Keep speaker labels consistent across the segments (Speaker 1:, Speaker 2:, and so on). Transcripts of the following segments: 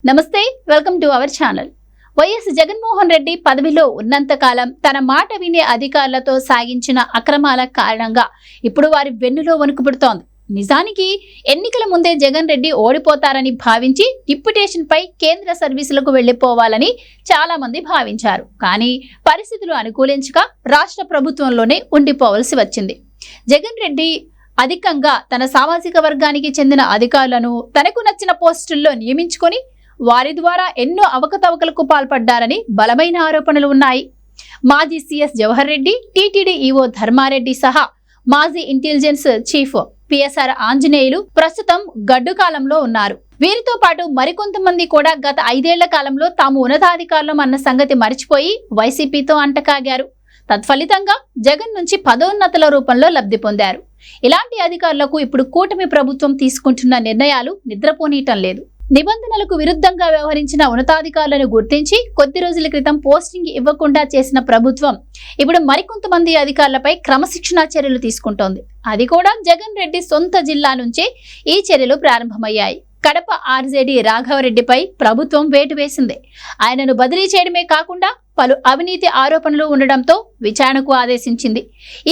Speaker 1: నమస్తే, welcome to our channel. YS Jaganmohan Reddy పదవిలో ఉన్నంత కాలం తన మాట వినే అధికారులతో సాగించిన అక్రమాల కారణంగా ఇప్పుడు వారి వెన్నులో వణుకు పుడుతోంది. నిజానికి ఎన్నికల ముందే జగన్ రెడ్డి ఓడిపోతారని భావించి డిప్యుటేషన్ పై కేంద్ర సర్వీసులకు వెళ్లిపోవాలని చాలా మంది భావించారు. కానీ పరిస్థితులు అనుకూలించక రాష్ట్ర ప్రభుత్వంలోనే ఉండిపోవలసి వచ్చింది. జగన్ రెడ్డి అధికంగా తన సామాజిక వర్గానికి చెందిన అధికారులను తనకు నచ్చిన పోస్టుల్లో నియమించుకొని వారి ద్వారా ఎన్నో అవకతవకలకు పాల్పడ్డారని బలమైన ఆరోపణలు ఉన్నాయి. మాజీ CS Jawahar Reddy, TTD EO Dharma Reddy సహా మాజీ ఇంటెలిజెన్స్ చీఫ్ పిఎస్ఆర్ ఆంజనేయులు ప్రస్తుతం గడ్డు కాలంలో ఉన్నారు. వీరితో పాటు మరికొంతమంది కూడా గత 5 ఏళ్ల కాలంలో తాము ఉన్నతాధికారులం అన్న సంగతి మరిచిపోయి వైసీపీతో అంటకాగారు. తత్ఫలితంగా జగన్ నుంచి పదోన్నతుల రూపంలో లబ్ధి పొందారు. ఇలాంటి అధికారులకు ఇప్పుడు కూటమి ప్రభుత్వం తీసుకుంటున్న నిర్ణయాలు నిద్రపోనీయటం లేదు. నిబంధనలకు విరుద్ధంగా వ్యవహరించిన ఉన్నతాధికారులను గుర్తించి కొద్ది రోజుల క్రితం పోస్టింగ్ ఇవ్వకుండా చేసిన ప్రభుత్వం ఇప్పుడు మరికొంతమంది అధికారులపై క్రమశిక్షణా చర్యలు తీసుకుంటోంది. అది కూడా జగన్ రెడ్డి సొంత జిల్లా నుంచే ఈ చర్యలు ప్రారంభమయ్యాయి. కడప ఆర్జేడీ రాఘవరెడ్డిపై ప్రభుత్వం వేటు వేసింది. ఆయనను బదిలీ చేయడమే కాకుండా పలు అవినీతి ఆరోపణలు ఉండడంతో విచారణకు ఆదేశించింది.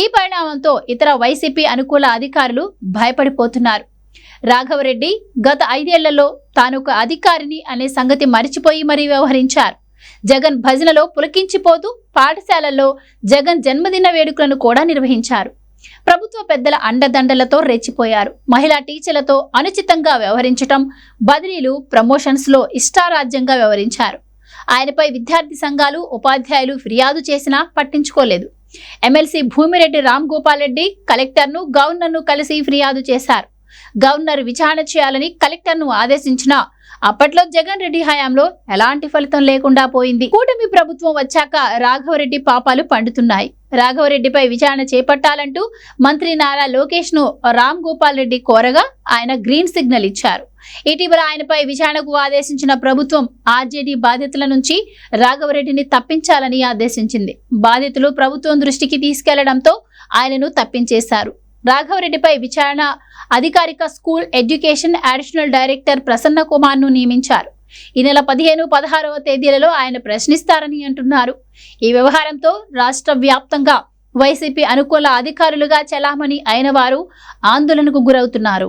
Speaker 1: ఈ పరిణామంతో ఇతర వైసీపీ అనుకూల అధికారులు భయపడిపోతున్నారు. రాఘవరెడ్డి గత 5 ఏళ్లలో తానొక అధికారిని అనే సంగతి మరిచిపోయి మరీ వ్యవహరించారు. జగన్ భజనలో పులకించిపోతూ పాఠశాలల్లో జగన్ జన్మదిన వేడుకలను కూడా నిర్వహించారు. ప్రభుత్వ పెద్దల అండదండలతో రెచ్చిపోయారు. మహిళా టీచర్లతో అనుచితంగా వ్యవహరించటం, బదిలీలు, ప్రమోషన్స్ లో ఇష్టారాజ్యంగా వ్యవహరించారు. ఆయనపై విద్యార్థి సంఘాలు, ఉపాధ్యాయులు ఫిర్యాదు చేసినా పట్టించుకోలేదు. ఎమ్మెల్సీ భూమిరెడ్డి రామ్ గోపాల్ రెడ్డి కలెక్టర్ను, గవర్నర్ను కలిసి ఫిర్యాదు చేశారు. గవర్నర్ విచారణ చేయాలని కలెక్టర్ను ఆదేశించినా అప్పట్లో జగన్ రెడ్డి హయాంలో ఎలాంటి ఫలితం లేకుండా పోయింది. కూటమి ప్రభుత్వం వచ్చాక రాఘవరెడ్డి పాపాలు పండుతున్నాయి. రాఘవరెడ్డిపై విచారణ చేపట్టాలంటూ మంత్రి నారా లోకేష్ ను రామ్ గోపాల్ రెడ్డి కోరగా ఆయన గ్రీన్ సిగ్నల్ ఇచ్చారు. ఇటీవల ఆయనపై విచారణకు ఆదేశించిన ప్రభుత్వం ఆర్జేడీ బాధితుల నుంచి రాఘవరెడ్డిని తప్పించాలని ఆదేశించింది. బాధితులు ప్రభుత్వం దృష్టికి తీసుకెళ్లడంతో ఆయనను తప్పించేశారు. రాఘవరెడ్డిపై విచారణ అధికారిక school education additional director Prasanna Kumar ను నియమించారు. ఈ నెల 15, 16వ తేదీలలో ఆయన ప్రశ్నిస్తారని అంటున్నారు. ఈ వ్యవహారంతో రాష్ట్ర వ్యాప్తంగా వైసీపీ అనుకూల అధికారులుగా చెలామణి అయిన వారు ఆందోళనకు గురవుతున్నారు.